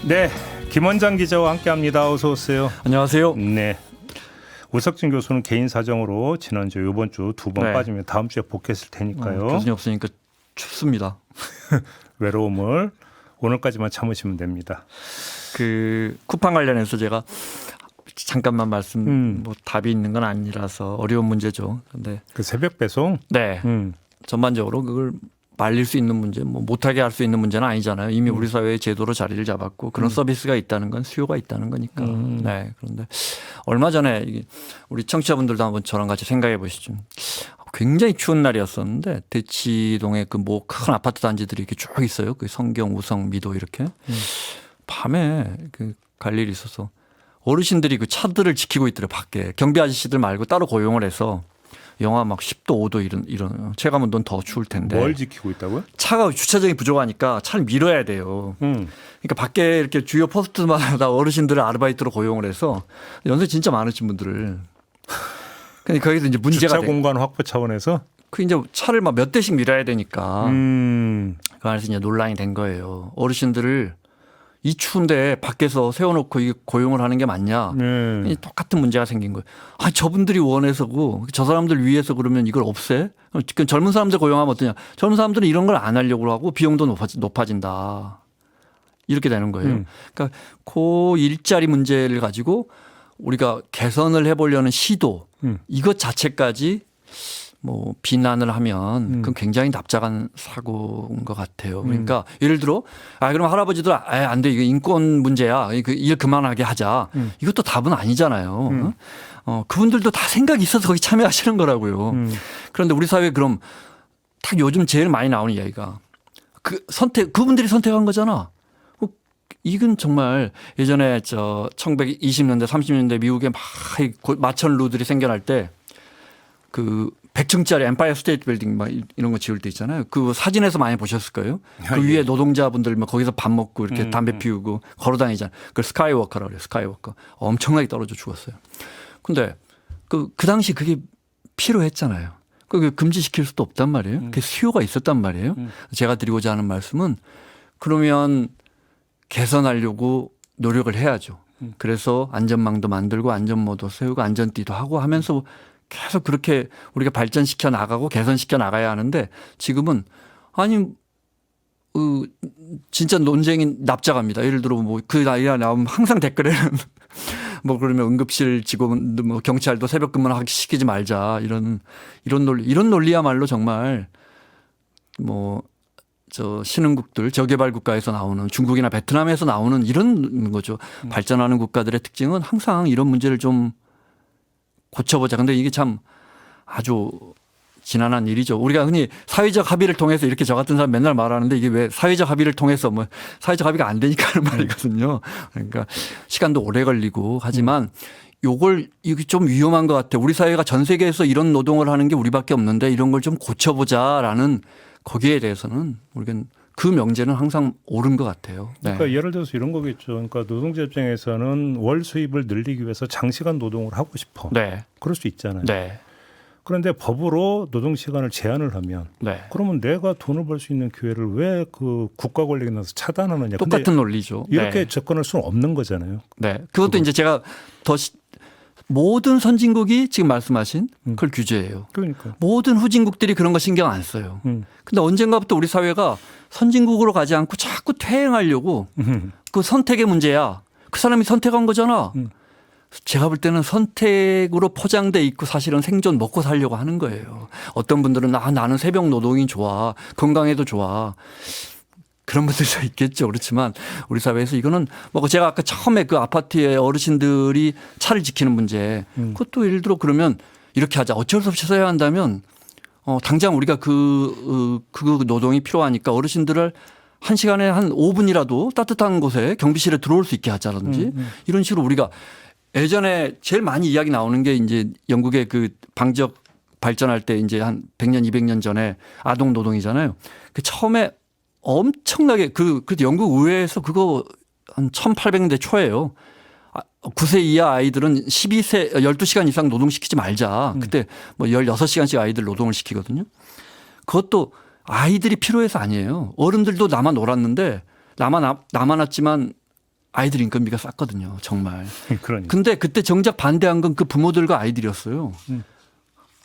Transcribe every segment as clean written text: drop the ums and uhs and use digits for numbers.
네, 김원장 기자와 함께합니다. 어서 오세요. 안녕하세요. 네, 오석진 교수는 개인 사정으로 지난주, 이번 주 두 번 빠지면 다음 주에 복귀했을 테니까요. 교수님 없으니까 춥습니다. 외로움을 오늘까지만 참으시면 됩니다. 그 쿠팡 관련해서 제가 잠깐만 말씀, 뭐 답이 있는 건 아니라서 어려운 문제죠. 근데 그 새벽 배송, 네, 전반적으로 그걸 말릴 수 있는 문제, 뭐 못하게 할 수 있는 문제는 아니잖아요. 이미 우리 사회의 제도로 자리를 잡았고 그런 서비스가 있다는 건 수요가 있다는 거니까. 네, 그런데 얼마 전에 이게 우리 청취자분들도 한번 저랑 같이 생각해 보시죠. 굉장히 추운 날이었었는데 대치동에 그 뭐 큰 아파트 단지들이 이렇게 쭉 있어요. 그 성경, 우성, 미도 이렇게 밤에 그 갈 일이 있어서 어르신들이 그 차들을 지키고 있더라고요. 밖에 경비 아저씨들 말고 따로 고용을 해서 영하 막 10도 5도 이런 체감 온도는 더 추울 텐데. 뭘 지키고 있다고요? 차가 주차장이 부족하니까 차를 밀어야 돼요. 그러니까 밖에 이렇게 주요 포스트마다 어르신들을 아르바이트로 고용을 해서 연세 진짜 많으신 분들을. 그러니까 거기서 이제 문제가 주차 공간 확보 차원에서 그 이제 차를 막 몇 대씩 밀어야 되니까 그 안에서 이제 논란이 된 거예요. 어르신들을 이 추운데 밖에서 세워놓고 이 고용을 하는 게 맞냐. 똑같은 문제가 생긴 거예요. 아, 저분들이 원해서고 저 사람들 위해서 그러면 이걸 없애? 젊은 사람들 고용하면 어떠냐. 젊은 사람들은 이런 걸 안 하려고 하고 비용도 높아진다. 이렇게 되는 거예요. 그러니까 그 일자리 문제를 가지고 우리가 개선을 해보려는 시도 이것 자체까지 뭐 비난을 하면 그건 굉장히 납작한 사고인 것 같아요. 그러니까 예를 들어 그럼 할아버지들 안 돼. 이거 인권 문제야. 일 그만하게 하자. 이것도 답은 아니잖아요. 그분들도 다 생각이 있어서 거기 참여하시는 거라고요. 그런데 우리 사회에 그럼 딱 요즘 제일 많이 나오는 이야기가 그분들이 선택한 거잖아. 이건 정말 예전에 1920년대 30년대 미국에 막 마천루들이 생겨날 때 그 100층짜리 엠파이어 스테이트 빌딩 막 이런 거 지을 때 있잖아요. 그 사진에서 많이 보셨을 거예요. 그 위에 노동자분들 막 거기서 밥 먹고 이렇게 담배 피우고 걸어 다니잖아요. 그걸 스카이워커라고 그래요. 스카이워커. 엄청나게 떨어져 죽었어요. 근데 그 당시 그게 필요했잖아요. 그게 금지시킬 수도 없단 말이에요. 그게 수요가 있었단 말이에요. 제가 드리고자 하는 말씀은 그러면 개선하려고 노력을 해야죠. 그래서 안전망도 만들고 안전모도 세우고 안전띠도 하고 하면서 계속 그렇게 우리가 발전시켜 나가고 개선시켜 나가야 하는데 지금은 진짜 논쟁이 납작합니다. 예를 들어 뭐 그 나이가 나오면 항상 댓글에는 뭐 그러면 응급실 직원 뭐 경찰도 새벽 근무를 시키지 말자 이런 논리야말로 정말 뭐 신흥국들 저개발 국가에서 나오는 중국이나 베트남에서 나오는 이런 거죠. 발전하는 국가들의 특징은 항상 이런 문제를 좀 고쳐보자. 근데 이게 참 아주 지난한 일이죠. 우리가 흔히 사회적 합의를 통해서 이렇게 저 같은 사람 맨날 말하는데 이게 왜 사회적 합의를 통해서 뭐 사회적 합의가 안 되니까 하는 말이거든요. 그러니까 시간도 오래 걸리고 하지만 이게 좀 위험한 것 같아요. 우리 사회가 전 세계에서 이런 노동을 하는 게 우리밖에 없는데 이런 걸 좀 고쳐보자라는 거기에 대해서는 우리가 그 명제는 항상 옳은 것 같아요. 네. 그러니까 예를 들어서 이런 거겠죠. 그러니까 노동자 입장에서는 월 수입을 늘리기 위해서 장시간 노동을 하고 싶어. 네. 그럴 수 있잖아요. 네. 그런데 법으로 노동시간을 제한을 하면 그러면 내가 돈을 벌 수 있는 기회를 왜 그 국가 권력에 나서 차단하느냐. 똑같은 논리죠. 이렇게 접근할 수는 없는 거잖아요. 네. 그것도 이제 제가 모든 선진국이 지금 말씀하신 그걸 규제해요. 그러니까. 모든 후진국들이 그런 거 신경 안 써요. 근데 언젠가부터 우리 사회가 선진국으로 가지 않고 자꾸 퇴행하려고 그 선택의 문제야. 그 사람이 선택한 거잖아. 제가 볼 때는 선택으로 포장돼 있고 사실은 생존 먹고 살려고 하는 거예요. 어떤 분들은 나는 새벽 노동이 좋아. 건강에도 좋아. 그런 분들도 있겠죠. 그렇지만 우리 사회에서 이거는 뭐 제가 아까 처음에 그 아파트에 어르신들이 차를 지키는 문제 그것도 예를 들어 그러면 이렇게 하자. 어쩔 수 없이 써야 한다면 당장 우리가 그 노동이 필요하니까 어르신들을 한 시간에 한 5분이라도 따뜻한 곳에 경비실에 들어올 수 있게 하자든지 이런 식으로 우리가 예전에 제일 많이 이야기 나오는 게 이제 영국의 그 방적 발전할 때 이제 한 100년 200년 전에 아동 노동이잖아요. 그 처음에 엄청나게 그래도 영국 의회에서 그거 한 1800년대 초예요. 9세 이하 아이들은 12시간 이상 노동시키지 말자. 그때 뭐 16시간씩 아이들 노동을 시키거든요. 그것도 아이들이 필요해서 아니에요. 어른들도 남아 놀았는데 남아났지만 아이들 인건비가 쌌거든요. 정말. 그러니까. 근데 그때 정작 반대한 건 그 부모들과 아이들이었어요.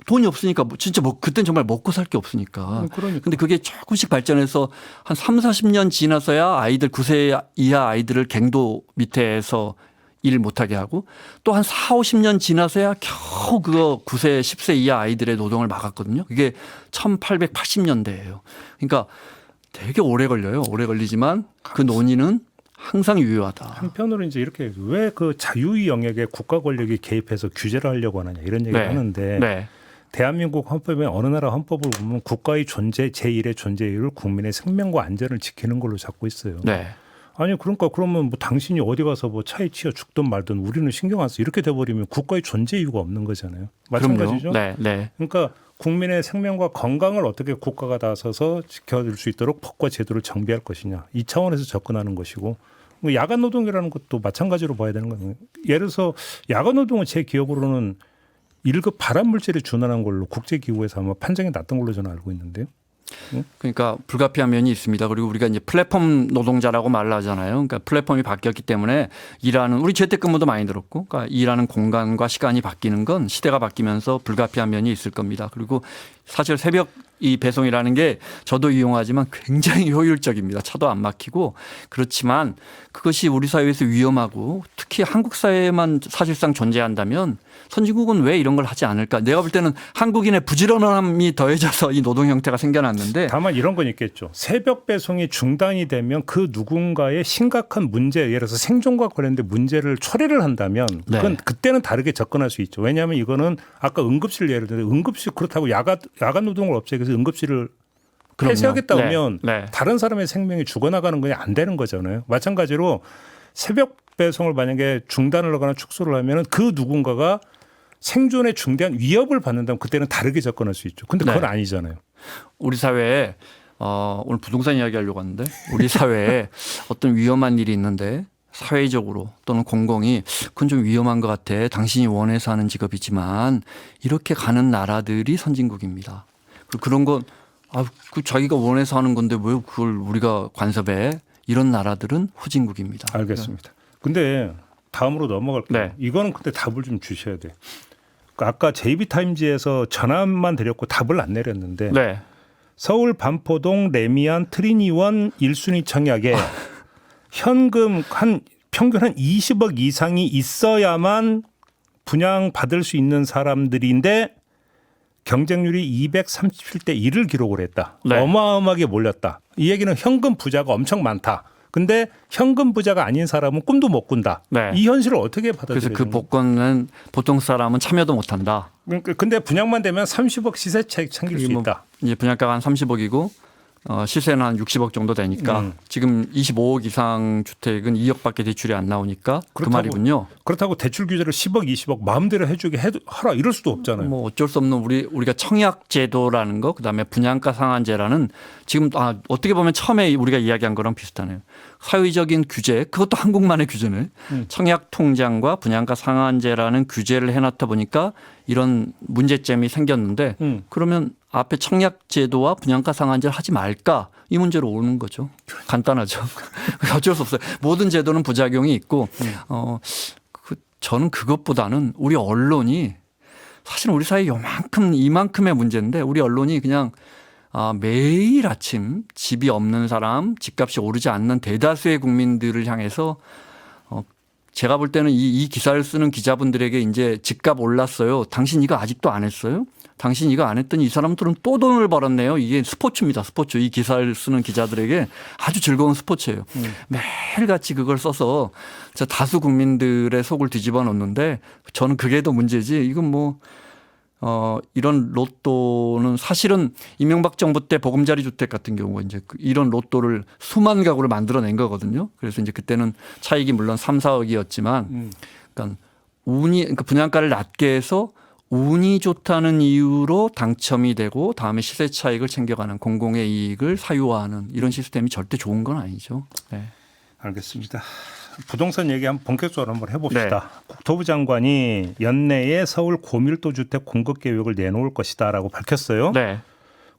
돈이 없으니까 진짜 그때는 정말 먹고 살 게 없으니까. 그러니까. 근데 그게 조금씩 발전해서 한 3-40년 지나서야 아이들 9세 이하 아이들을 갱도 밑에서 일 못하게 하고 또 한 40-50년 지나서야 겨우 그거 9세 10세 이하 아이들의 노동을 막았거든요. 그게 1880년대예요. 그러니까 되게 오래 걸려요. 오래 걸리지만 그 논의는 항상 유효하다. 한편으로 이제 이렇게 왜 그 자유의 영역에 국가 권력이 개입해서 규제를 하려고 하느냐 이런 얘기를 하는데 네. 대한민국 헌법에 어느 나라 헌법을 보면 국가의 존재 제1의 존재 이유를 국민의 생명과 안전을 지키는 걸로 잡고 있어요. 네. 아니 그러니까 그러면 뭐 당신이 어디 가서 뭐 차에 치여 죽든 말든 우리는 신경 안 써 이렇게 돼버리면 국가의 존재 이유가 없는 거잖아요. 마찬가지죠. 네. 네. 그러니까 국민의 생명과 건강을 어떻게 국가가 나서서 지켜줄 수 있도록 법과 제도를 정비할 것이냐 이 차원에서 접근하는 것이고 야간 노동이라는 것도 마찬가지로 봐야 되는 거예요. 예를 들어서 야간 노동은 제 기억으로는 1급 발암 물질에 준하는 걸로 국제기구에서 아마 판정이 났던 걸로 저는 알고 있는데요. 그러니까 불가피한 면이 있습니다. 그리고 우리가 이제 플랫폼 노동자라고 말을 하잖아요. 그러니까 플랫폼이 바뀌었기 때문에 일하는 우리 재택근무도 많이 들었고 그러니까 일하는 공간과 시간이 바뀌는 건 시대가 바뀌면서 불가피한 면이 있을 겁니다. 그리고 사실 새벽 이 배송이라는 게 저도 이용하지만 굉장히 효율적입니다. 차도 안 막히고 그렇지만 그것이 우리 사회에서 위험하고 특히 한국 사회에만 사실상 존재한다면 선진국은 왜 이런 걸 하지 않을까? 내가 볼 때는 한국인의 부지런함이 더해져서 이 노동 형태가 생겨났는데 다만 이런 건 있겠죠. 새벽 배송이 중단이 되면 그 누군가의 심각한 문제 예를 들어서 생존과 관련된 문제를 처리를 한다면 그건 그때는 다르게 접근할 수 있죠. 왜냐하면 이거는 아까 응급실 예를 들어 응급실 그렇다고 야간 노동을 없애기 위해서 응급실을 폐쇄하겠다 하면 다른 사람의 생명이 죽어나가는 건 안 되는 거잖아요. 마찬가지로 새벽 배송을 만약에 중단을 하거나 축소를 하면 그 누군가가 생존에 중대한 위협을 받는다면 그때는 다르게 접근할 수 있죠. 근데 그건 아니잖아요. 우리 사회에 오늘 부동산 이야기하려고 하는데 우리 사회에 어떤 위험한 일이 있는데 사회적으로 또는 공공이 그건 좀 위험한 것 같아. 당신이 원해서 하는 직업이지만 이렇게 가는 나라들이 선진국입니다. 그런 건 그 자기가 원해서 하는 건데 왜 그걸 우리가 간섭해? 이런 나라들은 후진국입니다. 알겠습니다. 근데 다음으로 넘어갈게요. 이거는 근데 답을 좀 주셔야 돼요. 아까 JB타임즈에서 전화만 드렸고 답을 안 내렸는데 서울 반포동 레미안 트리니원 1순위 청약에 현금 평균 한 20억 이상이 있어야만 분양받을 수 있는 사람들인데 경쟁률이 237대 1을 기록을 했다. 어마어마하게 몰렸다. 이 얘기는 현금 부자가 엄청 많다. 근데 현금 부자가 아닌 사람은 꿈도 못 꾼다. 이 현실을 어떻게 받아들여야 그래서 그 복권은 보통 사람은 참여도 못한다. 근데 분양만 되면 30억 시세 차익 챙길 수 있다. 이제 분양가가 한 30억이고 시세는 한 60억 정도 되니까 지금 25억 이상 주택은 2억밖에 대출이 안 나오니까 그 말이군요. 그렇다고 대출 규제를 10억, 20억 마음대로 해주게 하라 이럴 수도 없잖아요. 뭐 어쩔 수 없는 우리가 청약제도라는 거 그다음에 분양가 상한제라는 지금 어떻게 보면 처음에 우리가 이야기한 거랑 비슷하네요. 사회적인 규제 그것도 한국만의 규제네. 청약 통장과 분양가 상한제라는 규제를 해놨다 보니까 이런 문제점이 생겼는데 그러면 앞에 청약제도와 분양가 상한제를 하지 말까 이 문제로 오는 거죠. 간단하죠. 어쩔 수 없어요. 모든 제도는 부작용이 있고 저는 그것보다는 우리 언론이 사실 우리 사회 이만큼의 문제인데 우리 언론이 그냥 매일 아침 집이 없는 사람, 집값이 오르지 않는 대다수의 국민들을 향해서 제가 볼 때는 이 기사를 쓰는 기자분들에게 이제 집값 올랐어요. 당신 이거 아직도 안 했어요? 당신 이거 안 했더니 이 사람들은 또 돈을 벌었네요. 이게 스포츠입니다. 스포츠. 이 기사를 쓰는 기자들에게 아주 즐거운 스포츠예요. 매일같이 그걸 써서 다수 국민들의 속을 뒤집어 놓는데 저는 그게 더 문제지. 이건 이런 로또는 사실은 이명박 정부 때 보금자리 주택 같은 경우가 이제 이런 로또를 수만 가구를 만들어낸 거거든요. 그래서 이제 그때는 차익이 물론 3-4억이었지만 그러니까 그러니까 분양가를 낮게 해서 운이 좋다는 이유로 당첨이 되고 다음에 시세 차익을 챙겨가는 공공의 이익을 사유화하는 이런 시스템이 절대 좋은 건 아니죠. 알겠습니다. 부동산 얘기 한번 본격적으로 한번 해봅시다. 국토부 장관이 연내에 서울 고밀도 주택 공급 계획을 내놓을 것이다라고 밝혔어요.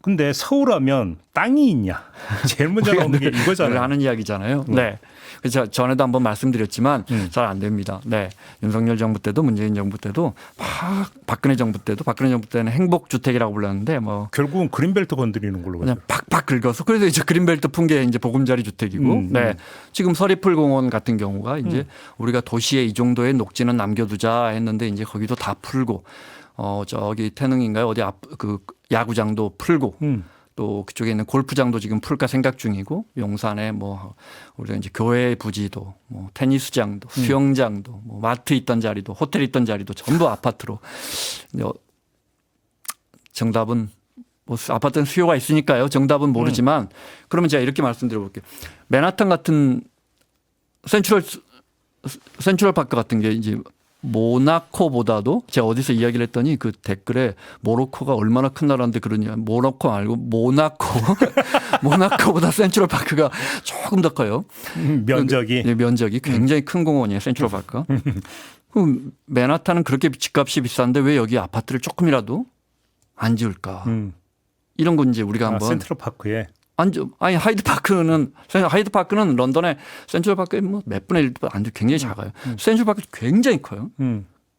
근데 서울하면 땅이 있냐? 제일 먼저 나오는 게 이거잖아요. 하는 이야기잖아요. 네. 그래서 전에도 한번 말씀드렸지만 잘 안 됩니다. 네. 윤석열 정부 때도 문재인 정부 때도 막 박근혜 정부 때는 행복주택이라고 불렀는데 뭐 결국은 그린벨트 건드리는 걸로 그냥 팍팍 긁어서 그래서 이제 그린벨트 푼 게 이제 보금자리 주택이고 네. 지금 서리풀 공원 같은 경우가 이제 우리가 도시에 이 정도의 녹지는 남겨두자 했는데 이제 거기도 다 풀고 저기 태릉인가요? 어디 그 야구장도 풀고 또 그쪽에 있는 골프장도 지금 풀까 생각 중이고 용산에 뭐 우리가 이제 교회 부지도 뭐 테니스장도 수영장도 뭐 마트 있던 자리도 호텔 있던 자리도 전부 아파트로 정답은 뭐 아파트는 수요가 있으니까요. 정답은 모르지만 그러면 제가 이렇게 말씀드려 볼게요. 맨하탄 같은 센트럴파크 같은 게 이제 모나코보다도 제가 어디서 이야기를 했더니 그 댓글에 모로코가 얼마나 큰 나라인데 그러냐. 모로코 말고 모나코. 모나코보다 센트럴파크가 조금 더 커요. 면적이. 네, 면적이 굉장히 큰 공원이에요. 센트럴파크가. 그럼 맨하탄은 그렇게 집값이 비싼데 왜 여기 아파트를 조금이라도 안 지을까. 이런 건 이제 우리가 한번. 센트럴파크에. 아니 하이드파크는 런던의 센트럴파크에 뭐 몇 분의 1도 안 돼 굉장히 작아요. 센트럴파크 굉장히 커요.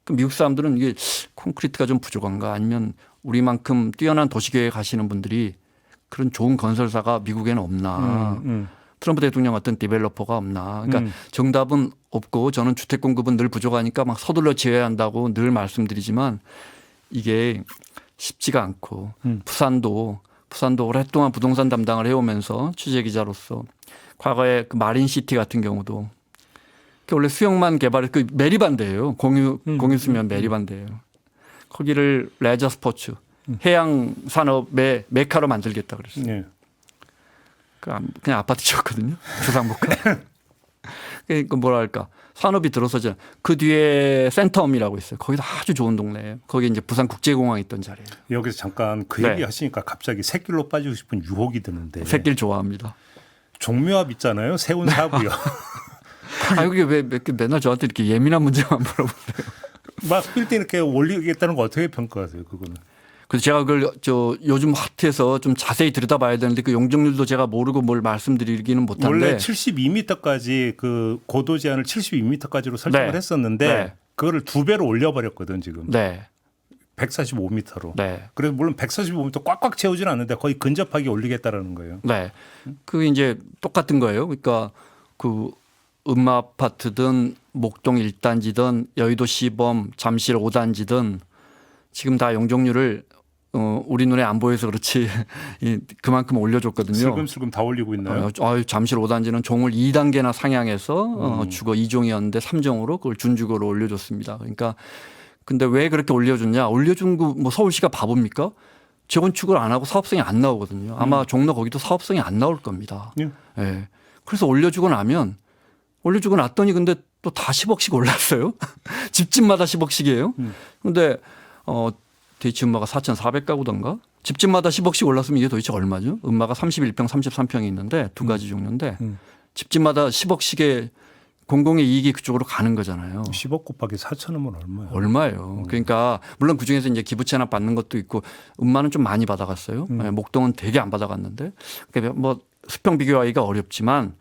그 미국 사람들은 이게 콘크리트가 좀 부족한가 아니면 우리만큼 뛰어난 도시계획 하시는 분들이 그런 좋은 건설사가 미국에는 없나. 트럼프 대통령 같은 디벨로퍼가 없나. 그러니까 정답은 없고 저는 주택 공급은 늘 부족하니까 막 서둘러 지어야 한다고 늘 말씀드리지만 이게 쉽지가 않고 부산도 오랫동안 부동산 담당을 해오면서 취재기자로서 과거에 그 마린시티 같은 경우도 원래 수영만 개발해 그 메리반드예요. 공유 수면 메리반드예요. 거기를 레저 스포츠 해양 산업의 메카로 만들겠다 그랬어요. 네. 그냥 아파트 지었거든요. 주상복합. 그러니까 뭐랄까 산업이 들어서죠. 그 뒤에 센텀이라고 있어요. 거기도 아주 좋은 동네예요. 거기 이제 부산국제공항 있던 자리예요. 여기서 잠깐 그 얘기 하시니까 갑자기 샛길로 빠지고 싶은 유혹이 드는데. 샛길 좋아합니다. 종묘합 있잖아요. 세운 사고요. 여기 왜 맨날 저한테 이렇게 예민한 문제만 물어보세요. 막 빌딩 이렇게 올리겠다는 거 어떻게 평가하세요? 그거는. 그래서 제가 그걸 요즘 핫해서 좀 자세히 들여다봐야 되는데 그 용적률도 제가 모르고 뭘 말씀드리기는 못한데 원래 72m까지 그 고도 제한을 72m까지로 설정을 했었는데 그거를 2배로 올려버렸거든 지금. 145m로. 그래서 물론 145m 꽉꽉 채우지는 않는데 거의 근접하게 올리겠다라는 거예요. 그 이제 똑같은 거예요. 그러니까 그 음마 아파트든 목동 1단지든 여의도 시범 잠실 5단지든 지금 다 용적률을 우리 눈에 안 보여서 그렇지 그만큼 올려줬거든요. 슬금슬금 다 올리고 있나요? 잠실 5단지는 종을 2단계나 상향해서 주거 2종이었는데 3종으로 그걸 준주거로 올려줬습니다. 그러니까 근데 왜 그렇게 올려줬냐? 올려준 거 뭐 서울시가 바보입니까? 재건축을 안 하고 사업성이 안 나오거든요. 아마 종로 거기도 사업성이 안 나올 겁니다. 네. 그래서 올려주고 났더니 근데 또 다 10억씩 올랐어요. 집집마다 10억씩이에요. 근데 대치 음마가 4,400가구던가 집집마다 10억씩 올랐으면 이게 도대체 얼마죠? 음마가 31평, 33평이 있는데 두 가지 종류인데 집집마다 10억씩의 공공의 이익이 그쪽으로 가는 거잖아요. 10억 곱하기 4천원은 얼마예요? 얼마예요. 그러니까 물론 그중에서 이제 기부 체납 받는 것도 있고 음마는 좀 많이 받아갔어요. 목동은 되게 안 받아갔는데 그러니까 뭐 수평 비교하기가 어렵지만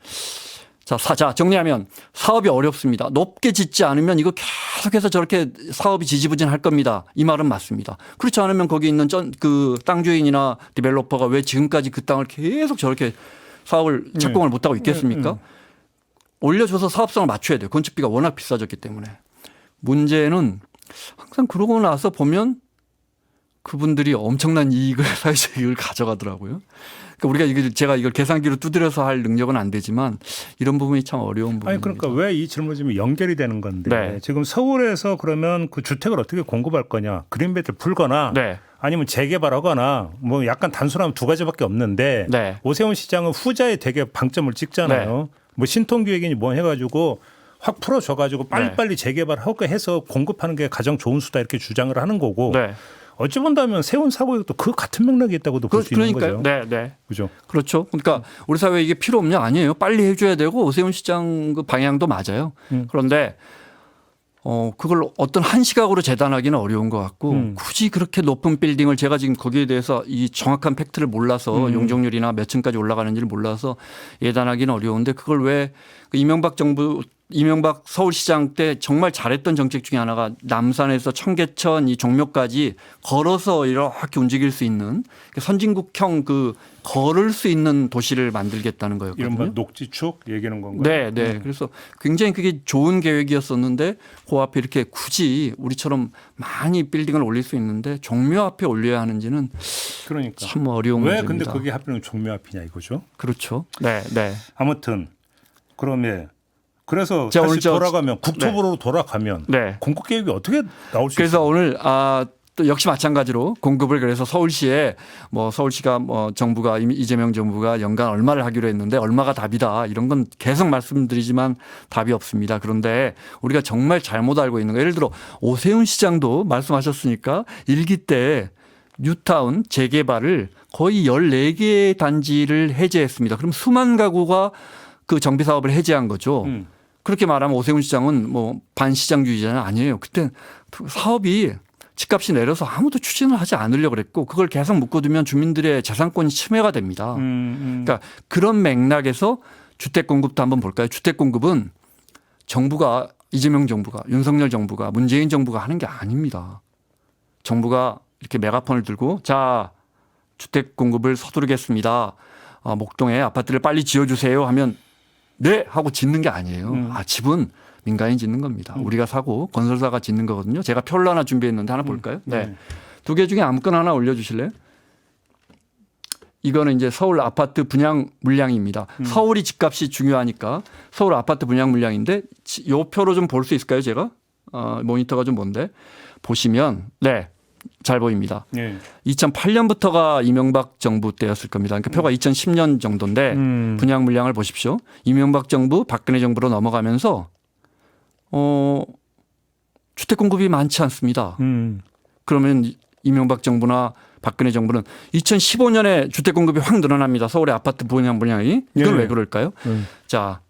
자, 정리하면 사업이 어렵습니다. 높게 짓지 않으면 이거 계속해서 저렇게 사업이 지지부진할 겁니다. 이 말은 맞습니다. 그렇지 않으면 거기 있는 그 땅 주인이나 디벨로퍼가 왜 지금까지 그 땅을 계속 저렇게 사업을 착공을 못하고 있겠습니까? 올려줘서 사업성을 맞춰야 돼요. 건축비가 워낙 비싸졌기 때문에. 문제는 항상 그러고 나서 보면 그분들이 엄청난 이익을 사회적 이익을 가져가더라고요. 그러니까 우리가 제가 이걸 계산기로 두드려서 할 능력은 안 되지만 이런 부분이 참 어려운 부분입니다. 그러니까 왜 이 질문이 지금 연결이 되는 건데 지금 서울에서 그러면 그 주택을 어떻게 공급할 거냐? 그린벨트를 풀거나 아니면 재개발하거나 뭐 약간 단순하면 두 가지밖에 없는데 오세훈 시장은 후자에 되게 방점을 찍잖아요. 뭐 신통기획이니 뭐 해가지고 확 풀어줘가지고 빨리빨리 재개발하고 해서 공급하는 게 가장 좋은 수다 이렇게 주장을 하는 거고 어찌 본다면 세운 사고에도 그 같은 맥락이 있다고도 볼 수 있는 거죠. 그죠? 그렇죠. 그러니까 우리 사회에 이게 필요 없냐? 아니에요. 빨리 해줘야 되고 오세훈 시장 그 방향도 맞아요. 그런데 그걸 어떤 한 시각으로 재단하기는 어려운 것 같고 굳이 그렇게 높은 빌딩을 제가 지금 거기에 대해서 이 정확한 팩트를 몰라서 용적률이나 몇 층까지 올라가는지를 몰라서 예단하기는 어려운데 그걸 왜 이명박 서울시장 때 정말 잘했던 정책 중에 하나가 남산에서 청계천 이 종묘까지 걸어서 이렇게 움직일 수 있는 선진국형 그 걸을 수 있는 도시를 만들겠다는 거였거든요. 이른바 녹지축 얘기하는 건가요? 네, 네. 그래서 굉장히 그게 좋은 계획이었었는데 그 앞에 이렇게 굳이 우리처럼 많이 빌딩을 올릴 수 있는데 종묘 앞에 올려야 하는지는 그러니까 참 어려운 왜 문제입니다. 근데 그게 하필이면 종묘 앞이냐 이거죠? 그렇죠. 네, 네. 아무튼 그러면 그래서 자, 다시 오늘 돌아가면 국토부로 돌아가면 네. 공급 계획이 어떻게 나올 수 그래서 있어요? 오늘 또 역시 마찬가지로 공급을 그래서 서울시에 서울시가 정부가 이재명 정부가 연간 얼마를 하기로 했는데 얼마가 답이다 이런 건 계속 말씀드리지만 답이 없습니다. 그런데 우리가 정말 잘못 알고 있는 거 예를 들어 오세훈 시장도 말씀하셨으니까 일기 때 뉴타운 재개발을 거의 14개 단지를 해제했습니다. 그럼 수만 가구가 그 정비 사업을 해제한 거죠. 그렇게 말하면 오세훈 시장은 반시장주의자는 아니에요. 그때 사업이 집값이 내려서 아무도 추진을 하지 않으려고 그랬고 그걸 계속 묶어두면 주민들의 재산권이 침해가 됩니다. 그러니까 그런 맥락에서 주택 공급도 한번 볼까요? 주택 공급은 정부가 이재명 정부가 윤석열 정부가 문재인 정부가 하는 게 아닙니다. 정부가 이렇게 메가폰을 들고 자 주택 공급을 서두르겠습니다. 목동에 아파트를 빨리 지어주세요 하면 네 하고 짓는 게 아니에요. 집은 민간이 짓는 겁니다. 우리가 사고 건설사가 짓는 거거든요. 제가 표를 하나 준비했는데 하나 볼까요? 네. 두 개 중에 아무거나 하나 올려주실래요? 이거는 이제 서울 아파트 분양 물량입니다. 서울이 집값이 중요하니까 서울 아파트 분양 물량인데 이 표로 좀 볼 수 있을까요? 제가 모니터가 좀 뭔데 보시면 네. 잘 보입니다. 네. 2008년부터가 이명박 정부 때였을 겁니다. 그러니까 표가 2010년 정도인데 분양 물량을 보십시오. 이명박 정부, 박근혜 정부로 넘어가면서 주택 공급이 많지 않습니다. 그러면 이명박 정부나 박근혜 정부는 2015년에 주택 공급이 확 늘어납니다. 서울의 아파트 분양 물량이. 이건 왜 그럴까요? 자,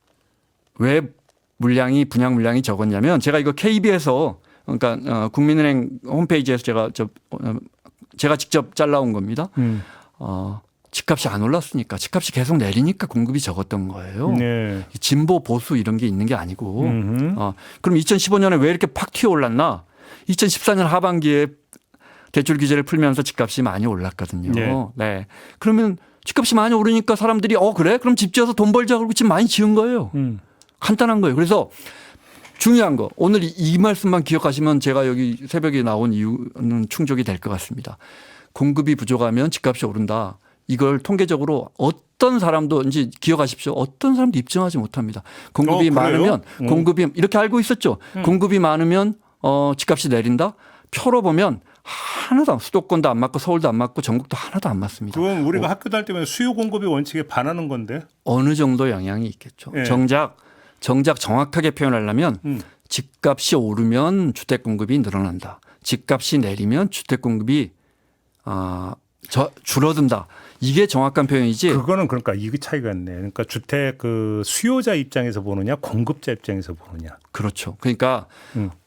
왜 분양 물량이 적었냐면 제가 이거 KB에서 그러니까 국민은행 홈페이지에서 제가 직접 잘라온 겁니다. 집값이 안 올랐으니까 집값이 계속 내리니까 공급이 적었던 거예요. 네. 진보 보수 이런 게 있는 게 아니고 그럼 2015년에 왜 이렇게 팍 튀어올랐나? 2014년 하반기에 대출 규제를 풀면서 집값이 많이 올랐거든요. 네. 네. 그러면 집값이 많이 오르니까 사람들이 그래? 그럼 집 지어서 돈 벌자 그러고 집 많이 지은 거예요. 간단한 거예요. 그래서 중요한 거 오늘 이 말씀만 기억하시면 제가 여기 새벽에 나온 이유는 충족이 될 것 같습니다. 공급이 부족하면 집값이 오른다. 이걸 통계적으로 어떤 사람도 이제 기억하십시오. 어떤 사람도 입증하지 못합니다. 공급이 많으면 공급이 이렇게 알고 있었죠. 공급이 많으면 집값이 내린다. 표로 보면 하나도 수도권도 안 맞고 서울도 안 맞고 전국도 하나도 안 맞습니다. 그건 우리가 학교 다닐 때면 수요 공급의 원칙에 반하는 건데. 어느 정도 영향이 있겠죠. 네. 정작 정확하게 표현하려면 집값이 오르면 주택 공급이 늘어난다. 집값이 내리면 주택 공급이 줄어든다. 이게 정확한 표현이지. 그거는 그러니까 이 차이가 있네. 그러니까 주택 그 수요자 입장에서 보느냐, 공급자 입장에서 보느냐. 그렇죠. 그러니까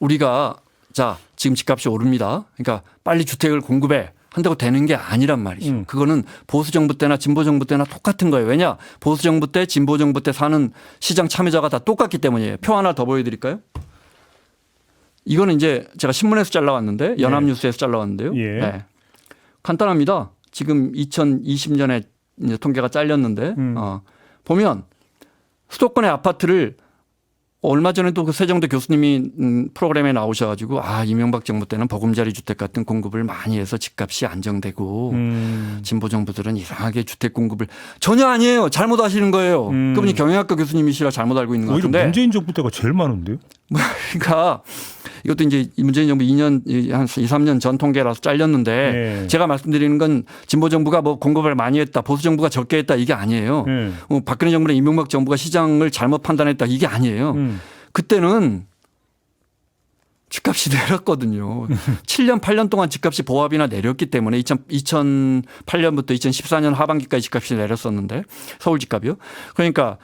우리가 지금 집값이 오릅니다. 그러니까 빨리 주택을 공급해. 한다고 되는 게 아니란 말이죠. 그거는 보수 정부 때나 진보 정부 때나 똑같은 거예요. 왜냐? 보수 정부 때, 진보 정부 때 사는 시장 참여자가 다 똑같기 때문이에요. 표 하나 더 보여드릴까요? 이거는 이제 제가 신문에서 잘라왔는데 연합뉴스에서 잘라왔는데요. 예. 네. 간단합니다. 지금 2020년에 이제 통계가 잘렸는데 보면 수도권의 아파트를 얼마 전에도 그 세정대 교수님이 프로그램에 나오셔가지고 이명박 정부 때는 보금자리 주택 같은 공급을 많이 해서 집값이 안정되고 진보 정부들은 이상하게 주택 공급을 전혀 아니에요. 잘못 아시는 거예요. 그분이 경영학과 교수님이시라 잘못 알고 있는 것 같은데. 오히려 문재인 정부 때가 제일 많은데요. 그러니까 이것도 이제 문재인 정부 2년 한 2, 3년 전 통계라서 잘렸는데 네. 제가 말씀드리는 건 진보 정부가 공급을 많이 했다. 보수 정부가 적게 했다. 이게 아니에요. 박근혜 정부나 이명박 정부가 시장을 잘못 판단했다. 이게 아니에요. 그때는 집값이 내렸거든요. 7년 8년 동안 집값이 보합이나 내렸기 때문에 2008년부터 2014년 하반기까지 집값이 내렸었는데 서울 집값이요. 그러니까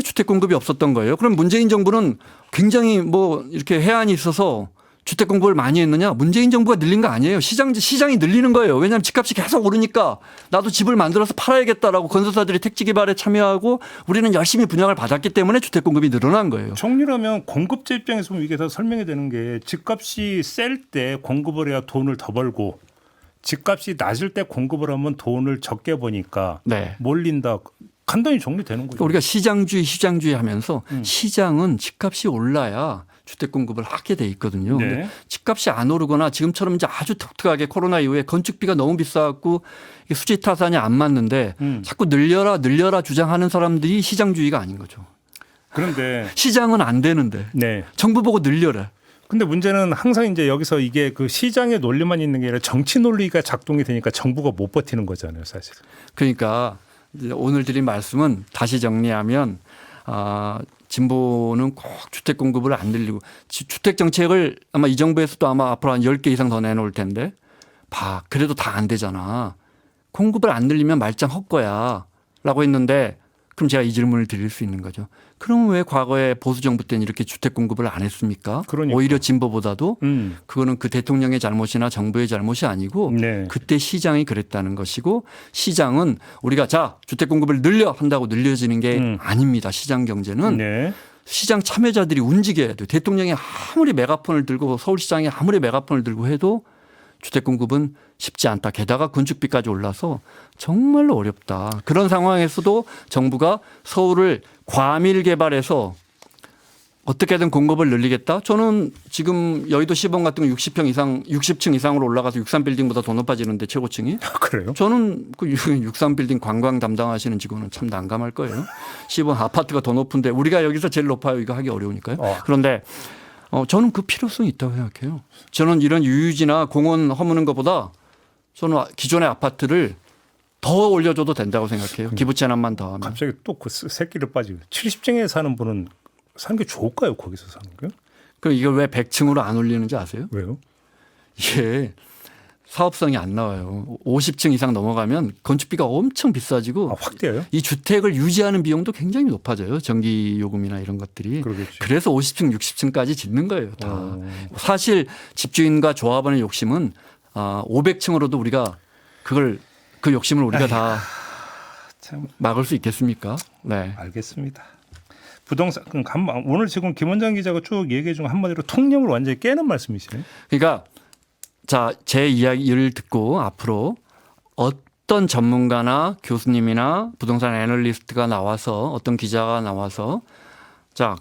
주택 공급이 없었던 거예요. 그럼 문재인 정부는 굉장히 뭐 이렇게 해안이 있어서 주택 공급을 많이 했느냐? 문재인 정부가 늘린 거 아니에요. 시장이 늘리는 거예요. 왜냐하면 집값이 계속 오르니까 나도 집을 만들어서 팔아야겠다라고 건설사들이 택지 개발에 참여하고 우리는 열심히 분양을 받았기 때문에 주택 공급이 늘어난 거예요. 정리라면 공급자 입장에서 보면 이게 더 설명이 되는 게 집값이 셀 때 공급을 해야 돈을 더 벌고 집값이 낮을 때 공급을 하면 돈을 적게 버니까 네. 몰린다. 간단히 정리되는 거죠. 그러니까 우리가 시장주의 하면서 시장은 집값이 올라야 주택 공급을 하게 돼 있거든요. 네. 근데 집값이 안 오르거나 지금처럼 이제 아주 독특하게 코로나 이후에 건축비가 너무 비싸갖고 수지 타산이 안 맞는데 자꾸 늘려라 주장하는 사람들이 시장주의가 아닌 거죠. 그런데 시장은 안 되는데 네. 정부 보고 늘려라. 근데 문제는 항상 이제 여기서 이게 그 시장의 논리만 있는 게 아니라 정치 논리가 작동이 되니까 정부가 못 버티는 거잖아요, 사실. 그러니까 이제 오늘 드린 말씀은 다시 정리하면 진보는 꼭 주택 공급을 안 늘리고 주택 정책을 아마 이 정부에서도 아마 앞으로 한 10개 이상 더 내놓을 텐데 그래도 다 안 되잖아. 공급을 안 늘리면 말짱 헛거야 라고 했는데 그럼 제가 이 질문을 드릴 수 있는 거죠. 그럼 왜 과거에 보수 정부 때는 이렇게 주택 공급을 안 했습니까? 그러니까. 오히려 진보보다도 그거는 그 대통령의 잘못이나 정부의 잘못이 아니고 네. 그때 시장이 그랬다는 것이고 시장은 우리가 주택 공급을 늘려 한다고 늘려지는 게 아닙니다. 시장 경제는 네. 시장 참여자들이 움직여야 돼요. 대통령이 아무리 메가폰을 들고 서울시장이 아무리 메가폰을 들고 해도 주택 공급은 쉽지 않다. 게다가 건축비까지 올라서 정말로 어렵다. 그런 상황에서도 정부가 서울을 과밀 개발해서 어떻게든 공급을 늘리겠다. 저는 지금 여의도 시범 같은 거 60층 이상으로 올라가서 63빌딩보다 더 높아지는데 최고층이. 그래요? 저는 그 63빌딩 관광 담당하시는 직원은 참 난감할 거예요. 시범 아파트가 더 높은데 우리가 여기서 제일 높아요. 이거 하기 어려우니까요. 그런데 저는 그 필요성이 있다고 생각해요. 저는 이런 유유지나 공원 허무는 것보다 저는 기존의 아파트를 더 올려줘도 된다고 생각해요. 기부 체납만 더 하면. 갑자기 또 그 새끼를 빠지고 70층에 사는 분은 사는 게 좋을까요? 거기서 사는 거요? 그럼 이걸 왜 100층으로 안 올리는지 아세요? 왜요? 이게 사업성이 안 나와요. 50층 이상 넘어가면 건축비가 엄청 비싸지고 확 뛰어요? 이 주택을 유지하는 비용도 굉장히 높아져요. 전기 요금이나 이런 것들이. 그러겠지. 그래서 50층, 60층까지 짓는 거예요. 다. 사실 집주인과 조합원의 욕심은 500층으로도 우리가 그 욕심을 우리가 다 참. 막을 수 있겠습니까? 네. 알겠습니다. 부동산 오늘 지금 김원장 기자가 쭉 얘기 중 한마디로 통념을 완전히 깨는 말씀이시네요. 그러니까 제 이야기를 듣고 앞으로 어떤 전문가나 교수님이나 부동산 애널리스트가 나와서 어떤 기자가 나와서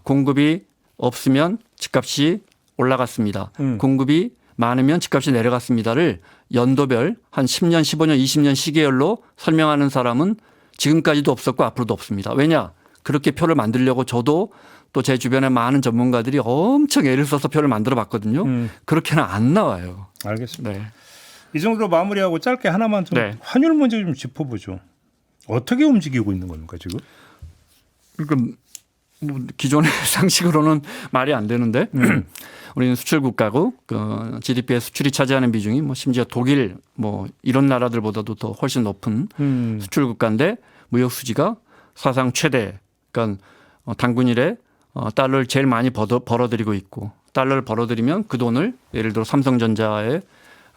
공급이 없으면 집값이 올라갔습니다. 공급이 많으면 집값이 내려갔습니다를 연도별 한 10년, 15년, 20년 시계열로 설명하는 사람은 지금까지도 없었고 앞으로도 없습니다. 왜냐? 그렇게 표를 만들려고 저도 또 제 주변에 많은 전문가들이 엄청 애를 써서 표를 만들어 봤거든요. 그렇게는 안 나와요. 알겠습니다. 네. 이 정도로 마무리하고 짧게 하나만 좀 환율 문제 좀 짚어보죠. 어떻게 움직이고 있는 겁니까 지금? 그러니까 기존의 상식으로는 말이 안 되는데 우리는 수출 국가고 GDP의 수출이 차지하는 비중이 심지어 독일 이런 나라들보다도 더 훨씬 높은 수출 국가인데 무역 수지가 사상 최대. 그러니까 당군일에 달러를 제일 많이 벌어들이고 있고 달러를 벌어들이면 그 돈을 예를 들어 삼성전자에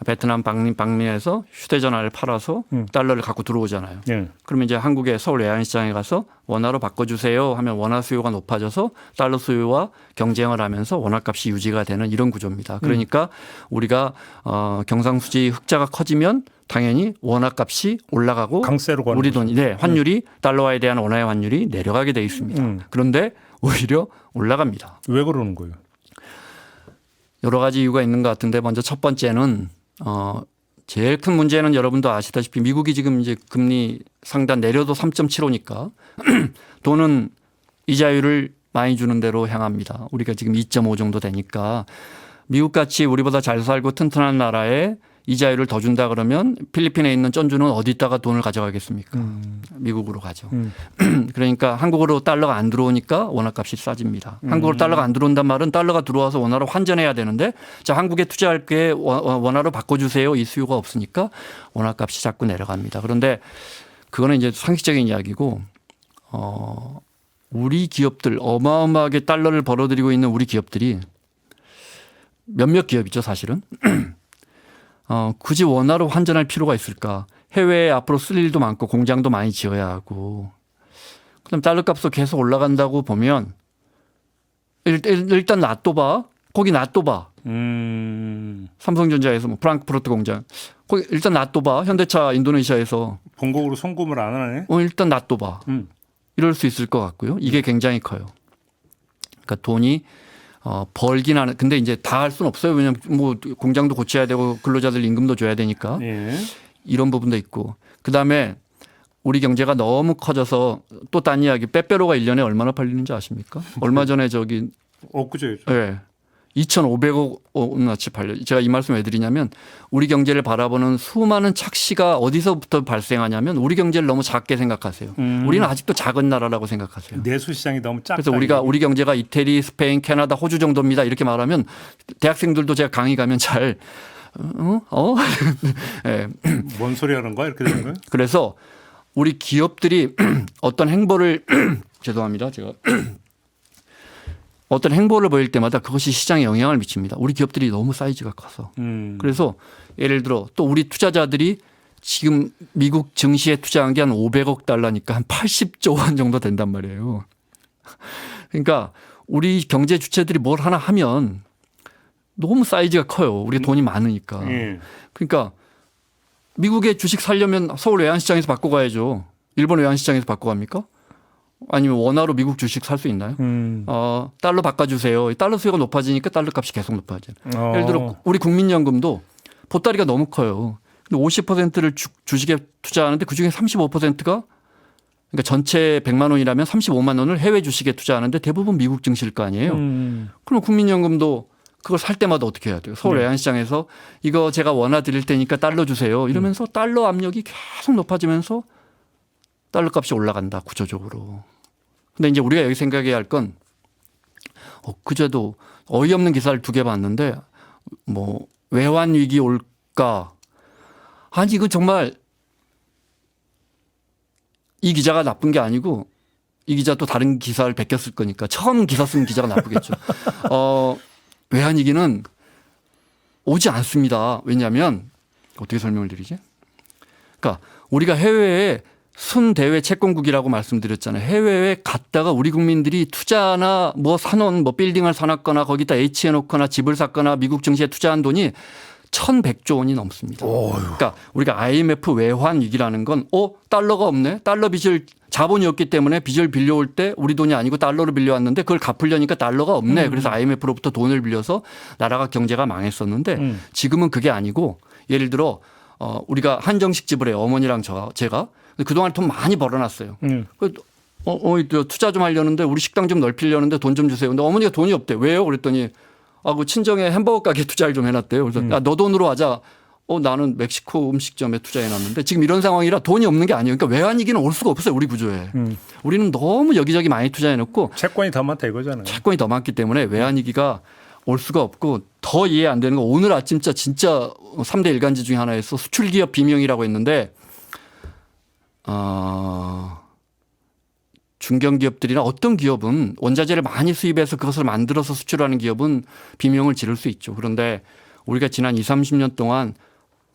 베트남 방미에서 휴대전화를 팔아서 달러를 갖고 들어오잖아요. 그러면 이제 한국의 서울 외환시장에 가서 원화로 바꿔주세요 하면 원화 수요가 높아져서 달러 수요와 경쟁을 하면서 원화값이 유지가 되는 이런 구조입니다. 그러니까 우리가 경상수지 흑자가 커지면 당연히 원화값이 올라가고 강세로 가는 우리 돈이 환율이 달러화에 대한 원화의 환율이 내려가게 돼 있습니다. 그런데 오히려 올라갑니다. 왜 그러는 거예요? 여러 가지 이유가 있는 것 같은데 먼저 첫 번째는 제일 큰 문제는 여러분도 아시다시피 미국이 지금 이제 금리 상단 내려도 3.75니까 돈은 이자율을 많이 주는 대로 향합니다. 우리가 지금 2.5 정도 되니까 미국같이 우리보다 잘 살고 튼튼한 나라에 이자율을 더 준다 그러면 필리핀에 있는 쩐주는 어디다가 돈을 가져가겠습니까? 미국으로 가죠. 그러니까 한국으로 달러가 안 들어오니까 원화값이 싸집니다. 한국으로 달러가 안 들어온단 말은 달러가 들어와서 원화로 환전해야 되는데 한국에 투자할 게 원화로 바꿔주세요. 이 수요가 없으니까 원화값이 자꾸 내려갑니다. 그런데 그거는 이제 상식적인 이야기고 우리 기업들 어마어마하게 달러를 벌어들이고 있는 우리 기업들이 몇몇 기업이죠 사실은. 굳이 원화로 환전할 필요가 있을까. 해외에 앞으로 쓸 일도 많고 공장도 많이 지어야 하고 그다음 달러 값도 계속 올라간다고 보면 일단 놔둬봐. 거기 놔둬봐. 삼성전자에서 뭐 프랑크푸르트 공장. 거기 일단 놔둬봐. 현대차 인도네시아에서. 본국으로 송금을 안 하네. 일단 놔둬봐. 이럴 수 있을 것 같고요. 이게 굉장히 커요. 그러니까 돈이 벌긴 하는. 근데 이제 다 할 수는 없어요. 왜냐하면 뭐 공장도 고쳐야 되고 근로자들 임금도 줘야 되니까. 예. 이런 부분도 있고. 그다음에 우리 경제가 너무 커져서 또 딴 이야기. 빼빼로가 1년에 얼마나 팔리는지 아십니까? 얼마 전에 저기 그죠. 네. 2,500억 원어치 팔려. 제가 이 말씀 왜 드리냐면 우리 경제를 바라보는 수많은 착시가 어디서부터 발생하냐면 우리 경제를 너무 작게 생각하세요. 우리는 아직도 작은 나라라고 생각하세요. 내수 시장이 너무 작다. 그래서 우리 경제가 이태리, 스페인, 캐나다, 호주 정도입니다. 이렇게 말하면 대학생들도 제가 강의 가면 잘 네. 뭔 소리 하는 거야? 이렇게 되는 거예요? 그래서 우리 기업들이 어떤 행보를 죄송합니다. 제가 어떤 행보를 보일 때마다 그것이 시장에 영향을 미칩니다. 우리 기업들이 너무 사이즈가 커서. 그래서 예를 들어 또 우리 투자자들이 지금 미국 증시에 투자한 게 한 500억 달러니까 한 80조 원 정도 된단 말이에요. 그러니까 우리 경제 주체들이 뭘 하나 하면 너무 사이즈가 커요. 우리가 돈이 많으니까. 그러니까 미국의 주식 살려면 서울 외환시장에서 바꿔 가야죠. 일본 외환시장에서 바꿔 갑니까? 아니면 원화로 미국 주식 살 수 있나요? 달러 바꿔주세요. 달러 수요가 높아지니까 달러 값이 계속 높아져요. 예를 들어 우리 국민연금도 보따리가 너무 커요. 근데 50%를 주식에 투자하는데 그중에 35%가 그러니까 전체 100만 원이라면 35만 원을 해외 주식에 투자하는데 대부분 미국 증시일 거 아니에요. 그럼 국민연금도 그걸 살 때마다 어떻게 해야 돼요? 서울 외환시장에서 이거 제가 원화 드릴 테니까 달러 주세요. 이러면서 달러 압력이 계속 높아지면서 달러 값이 올라간다 구조적으로. 근데 이제 우리가 여기 생각해야 할 건 그제도 어이없는 기사를 2개 봤는데 뭐 외환 위기 올까? 아니 이거 정말 이 기자가 나쁜 게 아니고 이 기자 또 다른 기사를 베꼈을 거니까 처음 기사 쓴 기자가 나쁘겠죠. 외환 위기는 오지 않습니다. 왜냐하면 어떻게 설명을 드리지? 그러니까 우리가 해외에 순대외 채권국이라고 말씀드렸잖아요. 해외에 갔다가 우리 국민들이 투자나 뭐 사놓은 뭐 빌딩을 사놨거나 거기다 H해 놓거나 집을 샀거나 미국 증시에 투자한 돈이 1,100조 원이 넘습니다. 그러니까 우리가 IMF 외환 위기라는 건 달러가 없네. 달러 빚을 자본이 없기 때문에 빚을 빌려올 때 우리 돈이 아니고 달러로 빌려왔는데 그걸 갚으려니까 달러가 없네. 그래서 IMF로부터 돈을 빌려서 나라가 경제가 망했었는데 지금은 그게 아니고 예를 들어 우리가 한정식 집을 해요. 어머니랑 제가. 그동안 돈 많이 벌어놨어요. 투자 좀 하려는데 우리 식당 좀 넓히려는데 돈 좀 주세요. 근데 어머니가 돈이 없대. 왜요? 그랬더니 그 친정에 햄버거 가게 투자를 좀 해놨대요. 그래서 야, 너 돈으로 하자. 나는 멕시코 음식점에 투자해놨는데 지금 이런 상황이라 돈이 없는 게 아니에요. 그러니까 외환위기는 올 수가 없어요. 우리 구조에. 우리는 너무 여기저기 많이 투자해놓고 채권이 더 많다 이거잖아요. 채권이 더 많기 때문에 외환위기가 올 수가 없고 더 이해 안 되는 거 오늘 아침 진짜 3대 일간지 중에 하나에서 수출기업 비명이라고 했는데 중견기업들이나 어떤 기업은 원자재를 많이 수입해서 그것을 만들어서 수출하는 기업은 비명을 지를 수 있죠. 그런데 우리가 지난 20, 30년 동안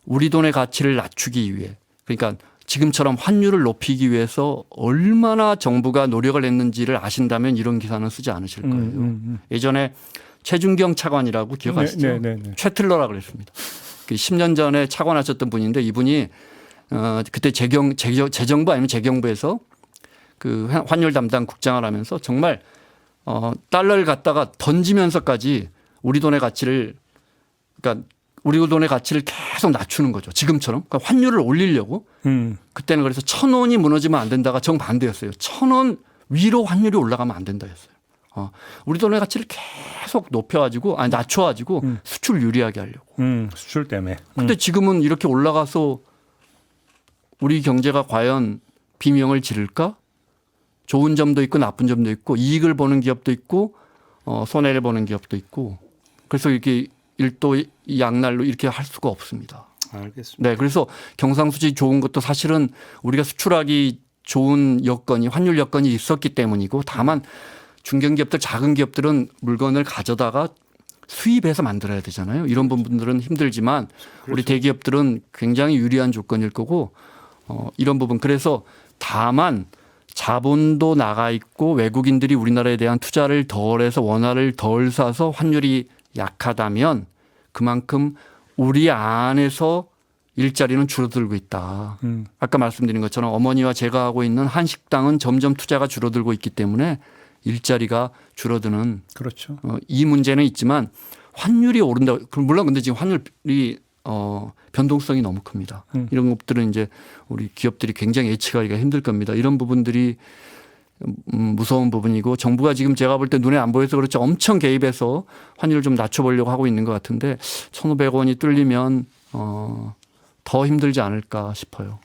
우리 돈의 가치를 낮추기 위해 그러니까 지금처럼 환율을 높이기 위해서 얼마나 정부가 노력을 했는지를 아신다면 이런 기사는 쓰지 않으실 거예요. 예전에 최준경 차관이라고 기억하시죠? 네. 최틀러라고 그랬습니다. 10년 전에 차관하셨던 분인데 이분이 그때 재정부 아니면 재경부에서 그 환율 담당 국장을 하면서 정말 달러를 갖다가 던지면서까지 우리 돈의 가치를 그러니까 우리 돈의 가치를 계속 낮추는 거죠. 지금처럼. 그러니까 환율을 올리려고. 그때는 그래서 1,000원이 무너지면 안 된다가 정반대였어요. 1,000원 위로 환율이 올라가면 안 된다 했어요. 우리 돈의 가치를 계속 낮춰가지고 수출 유리하게 하려고. 수출 때문에. 근데 지금은 이렇게 올라가서 우리 경제가 과연 비명을 지를까? 좋은 점도 있고 나쁜 점도 있고 이익을 보는 기업도 있고 손해를 보는 기업도 있고 그래서 이렇게 일도 양날로 이렇게 할 수가 없습니다. 알겠습니다. 네, 그래서 경상수지 좋은 것도 사실은 우리가 수출하기 좋은 여건이 환율 여건이 있었기 때문이고 다만 중견기업들 작은 기업들은 물건을 가져다가 수입해서 만들어야 되잖아요. 이런 부분들은 힘들지만 우리 대기업들은 굉장히 유리한 조건일 거고 이런 부분 그래서 다만 자본도 나가 있고 외국인들이 우리나라에 대한 투자를 덜해서 원화를 덜 사서 환율이 약하다면 그만큼 우리 안에서 일자리는 줄어들고 있다. 아까 말씀드린 것처럼 어머니와 제가 하고 있는 한식당은 점점 투자가 줄어들고 있기 때문에 일자리가 줄어드는 그렇죠. 이 문제는 있지만 환율이 오른다. 물론 근데 지금 환율이 변동성이 너무 큽니다. 이런 것들은 이제 우리 기업들이 굉장히 예측하기가 힘들 겁니다. 이런 부분들이 무서운 부분이고 정부가 지금 제가 볼 때 눈에 안 보여서 그렇지 엄청 개입해서 환율을 좀 낮춰보려고 하고 있는 것 같은데 1,500원이 뚫리면 더 힘들지 않을까 싶어요.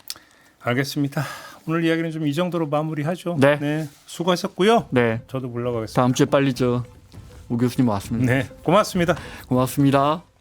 알겠습니다. 오늘 이야기는 좀 이 정도로 마무리하죠. 네. 네. 수고하셨고요. 네. 저도 물러가겠습니다. 다음 주에 빨리 오 교수님 왔습니다. 네. 고맙습니다. 고맙습니다.